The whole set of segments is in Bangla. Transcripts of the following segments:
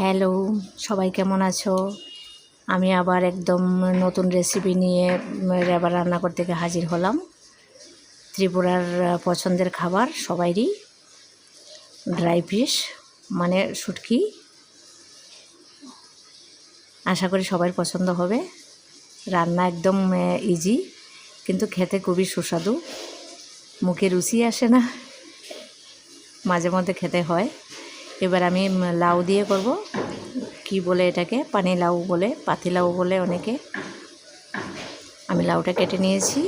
হ্যালো, সবাই কেমন আছো? আমি আবার একদম নতুন রেসিপি নিয়ে এবার রান্না করতে গিয়ে হাজির হলাম। ত্রিপুরার পছন্দের খাবার সবাইরই, ড্রাই ফিশ মানে শুটকি। আশা করি সবার পছন্দ হবে। রান্না একদম ইজি, কিন্তু খেতে খুবই সুস্বাদু। মুখে রুচি আসে না, মাঝে মধ্যে খেতে হয়। এবার আমি লাউ দিয়ে করব। কি বলে এটাকে? পানি লাউ বলে, পাতি লাউ বলে অনেকে। আমি লাউটা কেটে নিয়েছি।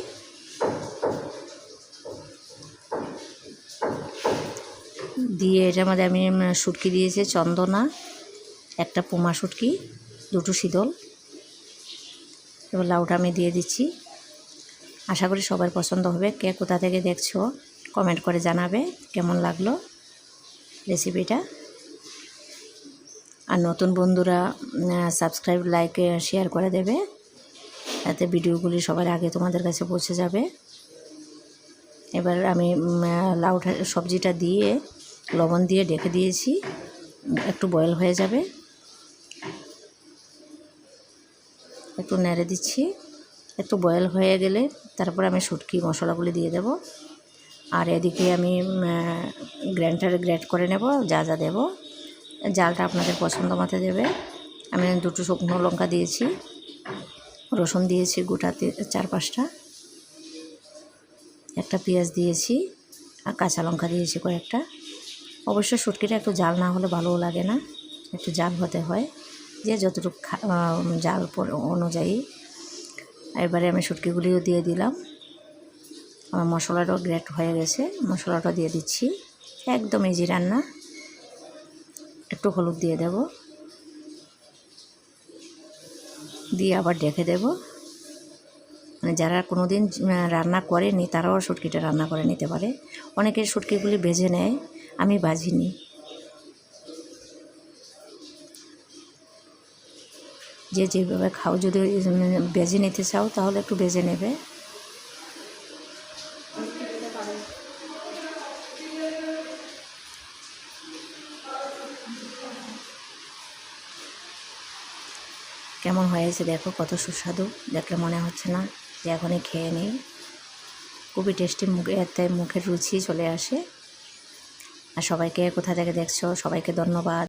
দিয়ে এটার মধ্যে আমি শুটকি দিয়েছি, চন্দনা, একটা পোমা শুটকি, দুটো শীতল। এবার লাউটা আমি দিয়ে দিচ্ছি। আশা করি সবার পছন্দ হবে। কে কোথা থেকে দেখছো কমেন্ট করে জানাবে কেমন লাগলো রেসিপিটা। আর নতুন বন্ধুরা সাবস্ক্রাইব, লাইক, শেয়ার করে দেবে, এতে ভিডিওগুলি সবার আগে তোমাদের কাছে পৌঁছে যাবে। এবার আমি লাউটা সবজিটা দিয়ে লবণ দিয়ে ঢেকে দিয়েছি, একটু বয়েল হয়ে যাবে। একটু নেড়ে দিচ্ছি। একটু বয়েল হয়ে গেলে তারপর আমি শুটকি মশলাগুলি দিয়ে দেব। আর এদিকে আমি গ্রাইন্ডারে গ্রেট করে নেব যা যা দেব। জালটা আপনাদের পছন্দ মতো দেবে। আমি দুটো শুকনো লঙ্কা দিয়েছি, রসুন দিয়েছি গোটা 4-5টা, একটা পেঁয়াজ দিয়েছি, আর কাঁচা লঙ্কা দিয়েছি কয়েকটা। অবশ্য শুটকিটা একটু জাল না হলে ভালোও লাগে না, একটু জাল হতে হয়, যে যতটুকু জাল অনুযায়ী। এবারে আমি শুটকিগুলিও দিয়ে দিলাম। আমার মশলাটাও গ্রেট হয়ে গেছে, মশলাটা দিয়ে দিচ্ছি। একদম ইজি রান্না। একটু হলুদ দিয়ে দেব, দিয়ে আবার ঢেকে দেব। মানে যারা কোনো দিন রান্না করেনি তারাও শুটকিটা রান্না করে নিতে পারে। অনেকের শুটকিগুলি ভেজে নেয়, আমি ভাজিনি। যে যেভাবে খাও, যদি ভেজে নিতে চাও তাহলে একটু ভেজে নেবে। কেমন হয়েছে দেখো, কত সুস্বাদু। দেখলে মনে হচ্ছে না যে এখনই খেয়ে নিই। খুবই টেস্টি, এতে মুখের রুচি চলে আসে। আর সবাইকে কোথা থেকে দেখছো সবাইকে ধন্যবাদ।